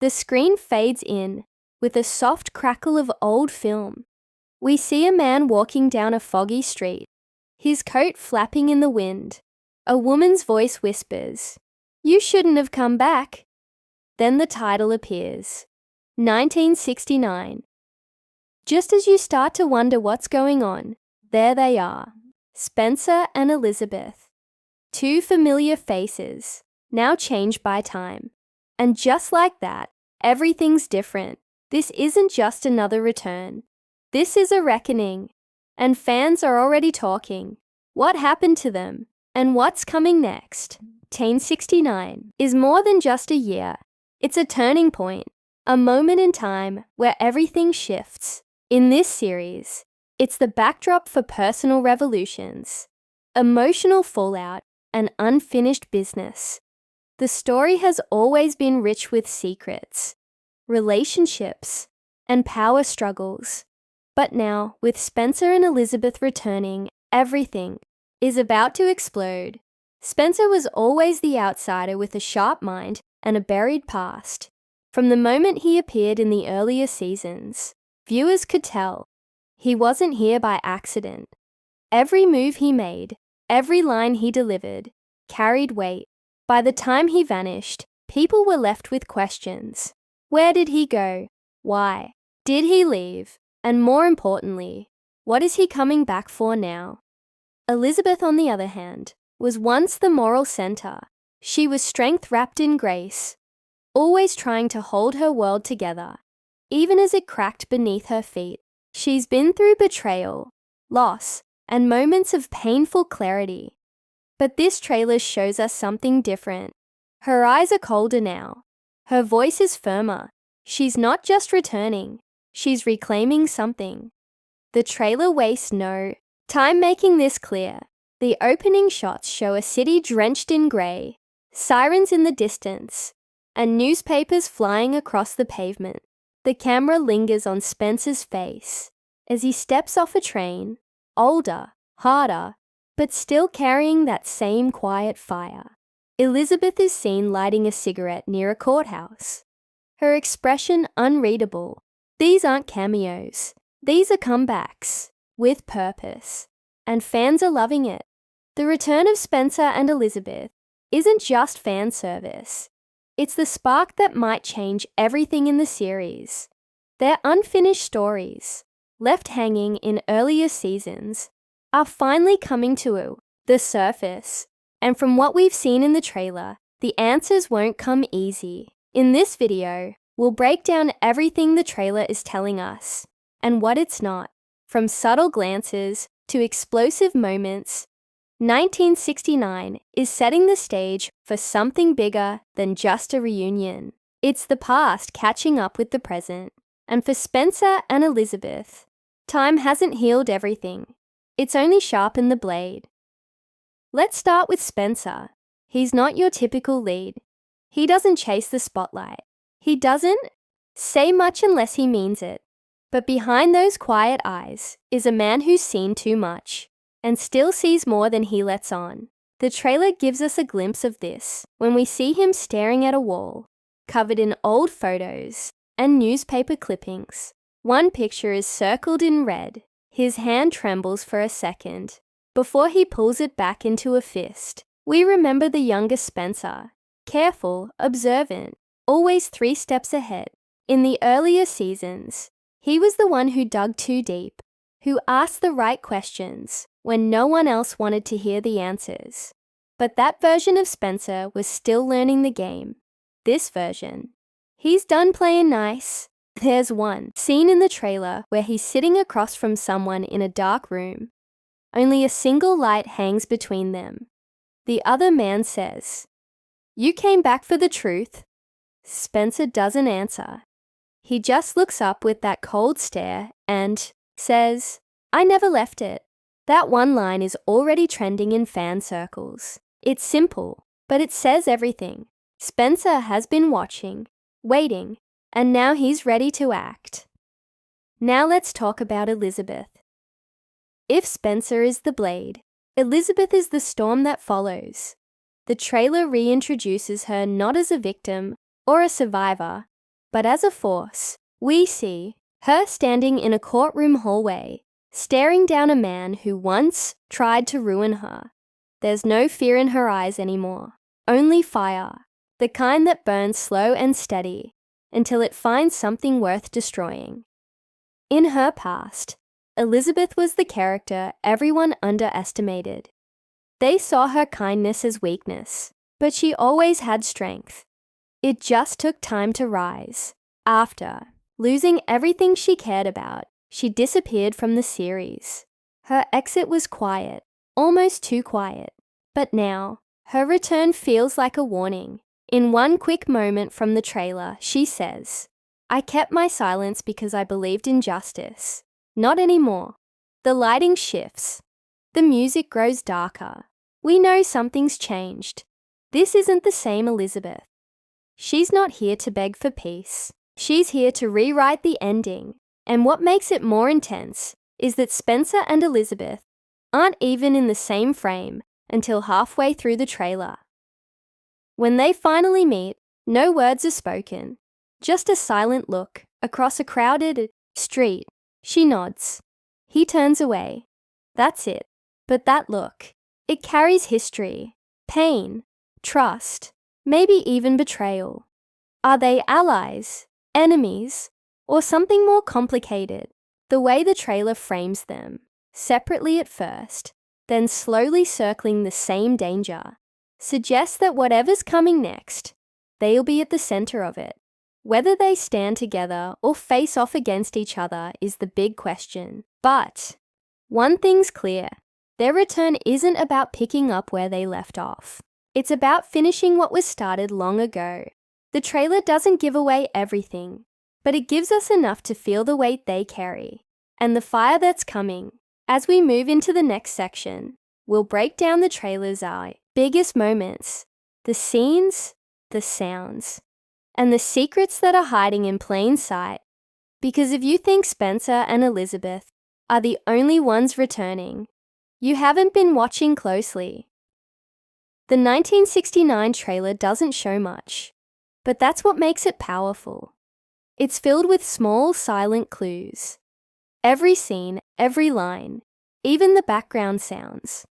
The screen fades in with a soft crackle of old film. We see a man walking down a foggy street, his coat flapping in the wind. A woman's voice whispers, "You shouldn't have come back." Then the title appears, 1969. Just as you start to wonder what's going on, there they are, Spencer and Elizabeth. Two familiar faces, now changed by time. And just like that, everything's different. This isn't just another return. This is a reckoning. And fans are already talking. What happened to them? And what's coming next? 1969 is more than just a year. It's a turning point, a moment in time where everything shifts. In this series, it's the backdrop for personal revolutions, emotional fallout, and unfinished business. The story has always been rich with secrets, relationships, and power struggles. But now, with Spencer and Elizabeth returning, everything is about to explode. Spencer was always the outsider with a sharp mind and a buried past. From the moment he appeared in the earlier seasons, viewers could tell he wasn't here by accident. Every move he made, every line he delivered, carried weight. By the time he vanished, people were left with questions. Where did he go? Why? Did he leave? And more importantly, what is he coming back for now? Elizabeth, on the other hand, was once the moral center. She was strength wrapped in grace, always trying to hold her world together, even as it cracked beneath her feet. She's been through betrayal, loss, and moments of painful clarity. But this trailer shows us something different. Her eyes are colder now. Her voice is firmer. She's not just returning, she's reclaiming something. The trailer wastes no time making this clear. The opening shots show a city drenched in grey, sirens in the distance, and newspapers flying across the pavement. The camera lingers on Spencer's face as he steps off a train, older, harder, but still carrying that same quiet fire. Elizabeth is seen lighting a cigarette near a courthouse, her expression unreadable. These aren't cameos. These are comebacks, with purpose, and fans are loving it. The return of Spencer and Elizabeth isn't just fan service. It's the spark that might change everything in the series. Their unfinished stories, left hanging in earlier seasons, are finally coming to the surface. And from what we've seen in the trailer, the answers won't come easy. In this video, we'll break down everything the trailer is telling us and what it's not, from subtle glances to explosive moments. 1969 is setting the stage for something bigger than just a reunion. It's the past catching up with the present. And for Spencer and Elizabeth, time hasn't healed everything. It's only sharpened the blade. Let's start with Spencer. He's not your typical lead. He doesn't chase the spotlight. He doesn't say much unless he means it. But behind those quiet eyes is a man who's seen too much and still sees more than he lets on. The trailer gives us a glimpse of this when we see him staring at a wall, covered in old photos and newspaper clippings. One picture is circled in red. His hand trembles for a second before he pulls it back into a fist. We remember the younger Spencer, careful, observant, always 3 steps ahead. In the earlier seasons, he was the one who dug too deep, who asked the right questions when no one else wanted to hear the answers. But that version of Spencer was still learning the game. This version, he's done playing nice. There's one scene in the trailer where he's sitting across from someone in a dark room. Only a single light hangs between them. The other man says, "You came back for the truth?" Spencer doesn't answer. He just looks up with that cold stare and says, "I never left it." That one line is already trending in fan circles. It's simple, but it says everything. Spencer has been watching, waiting, and now he's ready to act. Now let's talk about Elizabeth. If Spencer is the blade, Elizabeth is the storm that follows. The trailer reintroduces her not as a victim or a survivor, but as a force. We see her standing in a courtroom hallway, staring down a man who once tried to ruin her. There's no fear in her eyes anymore, only fire, the kind that burns slow and steady until it finds something worth destroying. In her past, Elizabeth was the character everyone underestimated. They saw her kindness as weakness, but she always had strength. It just took time to rise. After losing everything she cared about, she disappeared from the series. Her exit was quiet, almost too quiet. But now, her return feels like a warning. In one quick moment from the trailer, she says, "I kept my silence because I believed in justice. Not anymore." The lighting shifts. The music grows darker. We know something's changed. This isn't the same Elizabeth. She's not here to beg for peace. She's here to rewrite the ending. And what makes it more intense is that Spencer and Elizabeth aren't even in the same frame until halfway through the trailer. When they finally meet, no words are spoken, just a silent look across a crowded street. She nods. He turns away. That's it. But that look, it carries history, pain, trust, maybe even betrayal. Are they allies, enemies, or something more complicated? The way the trailer frames them, separately at first, then slowly circling the same danger, suggests that whatever's coming next, they'll be at the center of it. Whether they stand together or face off against each other is the big question. But one thing's clear, their return isn't about picking up where they left off. It's about finishing what was started long ago. The trailer doesn't give away everything, but it gives us enough to feel the weight they carry and the fire that's coming. As we move into the next section, we'll break down the trailer's biggest moments, the scenes, the sounds, and the secrets that are hiding in plain sight. Because if you think Spencer and Elizabeth are the only ones returning, you haven't been watching closely. The 1969 trailer doesn't show much, but that's what makes it powerful. It's filled with small, silent clues. Every scene, every line, even the background sounds,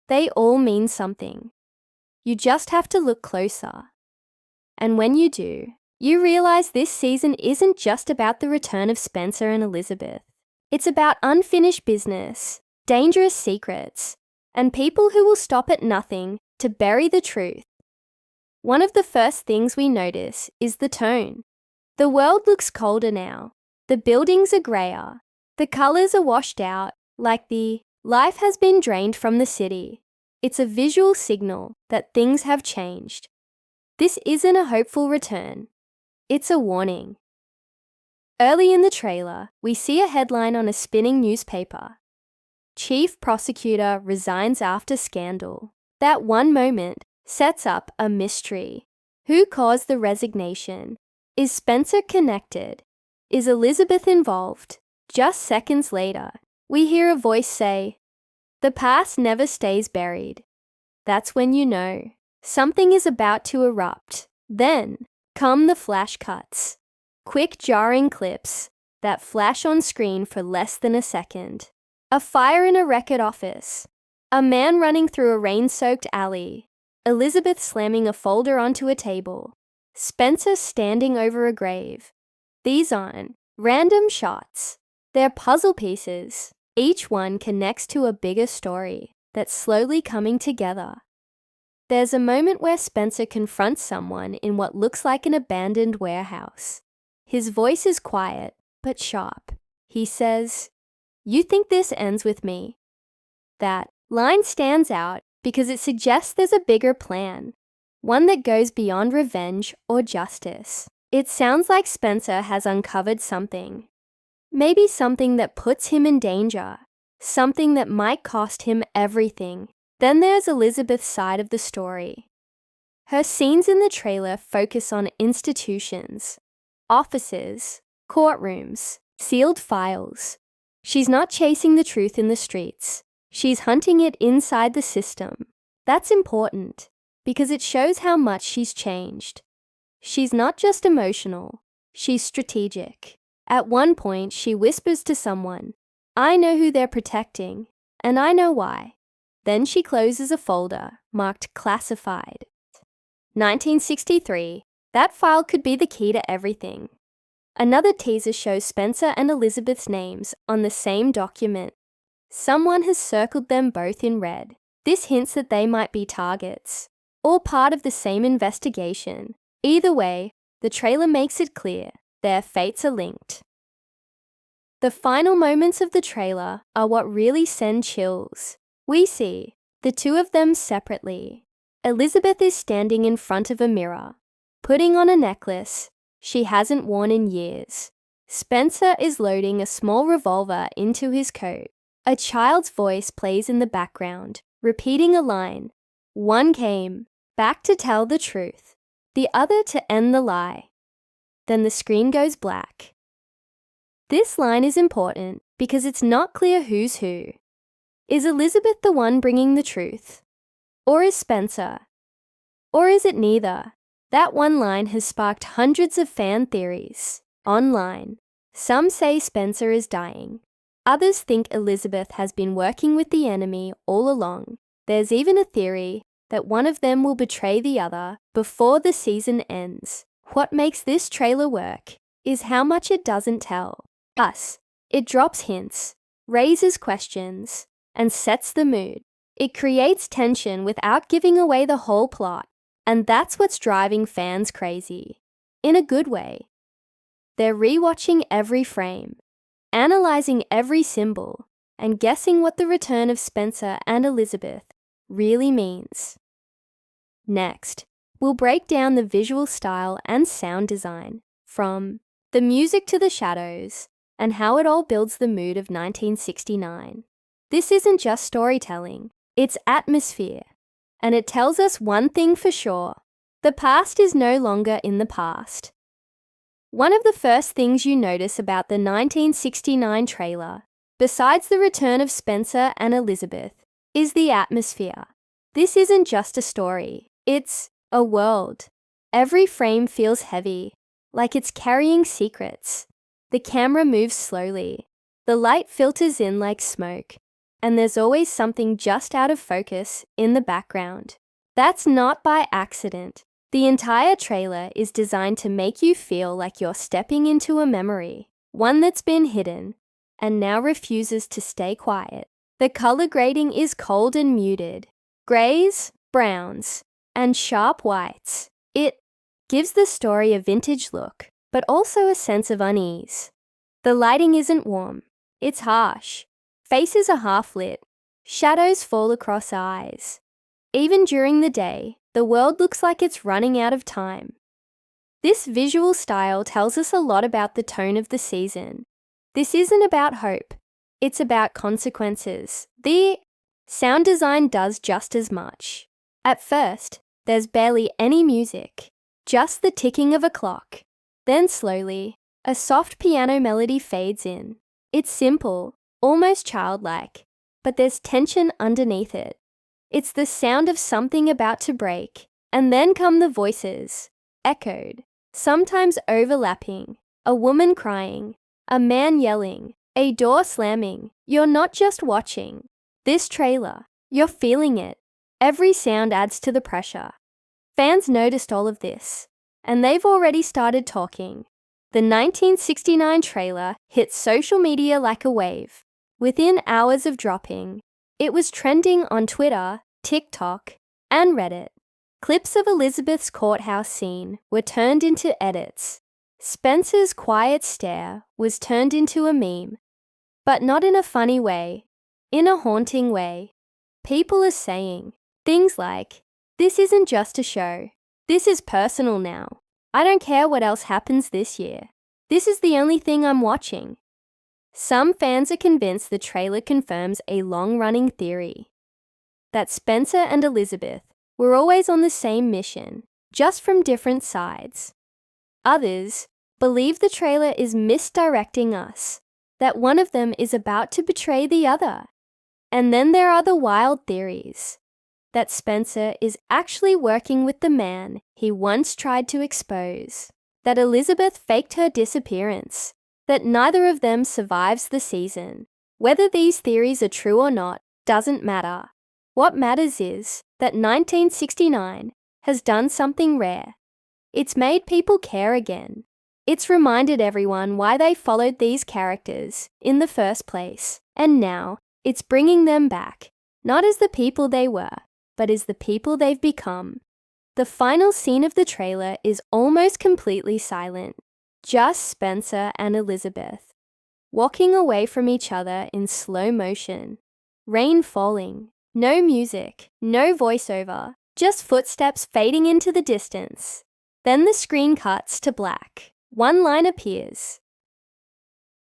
they all mean something. You just have to look closer. And when you do, you realize this season isn't just about the return of Spencer and Elizabeth. It's about unfinished business, dangerous secrets, and people who will stop at nothing to bury the truth. One of the first things we notice is the tone. The world looks colder now. The buildings are grayer. The colors are washed out, like the life has been drained from the city. It's a visual signal that things have changed. This isn't a hopeful return. It's a warning. Early in the trailer, we see a headline on a spinning newspaper. Chief prosecutor resigns after scandal. That one moment sets up a mystery. Who caused the resignation? Is Spencer connected? Is Elizabeth involved? Just seconds later, we hear a voice say, "The past never stays buried." That's when you know something is about to erupt. Then come the flash cuts. Quick jarring clips that flash on screen for less than a second. A fire in a record office. A man running through a rain-soaked alley. Elizabeth slamming a folder onto a table. Spencer standing over a grave. These aren't random shots. They're puzzle pieces. Each one connects to a bigger story that's slowly coming together. There's a moment where Spencer confronts someone in what looks like an abandoned warehouse. His voice is quiet, but sharp. He says, "You think this ends with me?" That line stands out because it suggests there's a bigger plan, one that goes beyond revenge or justice. It sounds like Spencer has uncovered something. Maybe something that puts him in danger, something that might cost him everything. Then there's Elizabeth's side of the story. Her scenes in the trailer focus on institutions, offices, courtrooms, sealed files. She's not chasing the truth in the streets. She's hunting it inside the system. That's important because it shows how much she's changed. She's not just emotional. She's strategic. At one point, she whispers to someone, "I know who they're protecting, and I know why." Then she closes a folder marked classified. 1963. That file could be the key to everything. Another teaser shows Spencer and Elizabeth's names on the same document. Someone has circled them both in red. This hints that they might be targets, or part of the same investigation. Either way, the trailer makes it clear their fates are linked. The final moments of the trailer are what really send chills. We see the two of them separately. Elizabeth is standing in front of a mirror, putting on a necklace she hasn't worn in years. Spencer is loading a small revolver into his coat. A child's voice plays in the background, repeating a line. One came back to tell the truth, the other to end the lie. Then the screen goes black. This line is important because it's not clear who's who. Is Elizabeth the one bringing the truth? Or is Spencer? Or is it neither? That one line has sparked hundreds of fan theories online. Some say Spencer is dying. Others think Elizabeth has been working with the enemy all along. There's even a theory that one of them will betray the other before the season ends. What makes this trailer work is how much it doesn't tell us. It drops hints, raises questions, and sets the mood. It creates tension without giving away the whole plot. And that's what's driving fans crazy. In a good way. They're rewatching every frame, analyzing every symbol, and guessing what the return of Spencer and Elizabeth really means. Next, we'll break down the visual style and sound design, from the music to the shadows, and how it all builds the mood of 1969. This isn't just storytelling, it's atmosphere. And it tells us one thing for sure. The past is no longer in the past. One of the first things you notice about the 1969 trailer, besides the return of Spencer and Elizabeth, is the atmosphere. This isn't just a story, it's a world. Every frame feels heavy, like it's carrying secrets. The camera moves slowly. The light filters in like smoke. And there's always something just out of focus in the background. That's not by accident. The entire trailer is designed to make you feel like you're stepping into a memory, one that's been hidden, and now refuses to stay quiet. The color grading is cold and muted. Grays, browns, and sharp whites. It gives the story a vintage look, but also a sense of unease. The lighting isn't warm. It's harsh. Faces are half lit. Shadows fall across eyes. Even during the day, the world looks like it's running out of time. This visual style tells us a lot about the tone of the season. This isn't about hope. It's about consequences. The sound design does just as much. At first, there's barely any music, just the ticking of a clock. Then slowly, a soft piano melody fades in. It's simple, almost childlike, but there's tension underneath it. It's the sound of something about to break, and then come the voices, echoed, sometimes overlapping, a woman crying, a man yelling, a door slamming. You're not just watching this trailer, you're feeling it. Every sound adds to the pressure. Fans noticed all of this, and they've already started talking. The 1969 trailer hit social media like a wave. Within hours of dropping, it was trending on Twitter, TikTok, and Reddit. Clips of Elizabeth's courthouse scene were turned into edits. Spencer's quiet stare was turned into a meme. But not in a funny way, in a haunting way. People are saying things like, "This isn't just a show. This is personal now. I don't care what else happens this year. This is the only thing I'm watching." Some fans are convinced the trailer confirms a long-running theory, that Spencer and Elizabeth were always on the same mission, just from different sides. Others believe the trailer is misdirecting us, that one of them is about to betray the other. And then there are the wild theories, that Spencer is actually working with the man he once tried to expose. that Elizabeth faked her disappearance, that neither of them survives the season. Whether these theories are true or not doesn't matter. What matters is that 1969 has done something rare. It's made people care again. It's reminded everyone why they followed these characters in the first place. And now, it's bringing them back, not as the people they were, but as the people they've become. The final scene of the trailer is almost completely silent. Just Spencer and Elizabeth, walking away from each other in slow motion. Rain falling, no music, no voiceover, just footsteps fading into the distance. Then the screen cuts to black. One line appears.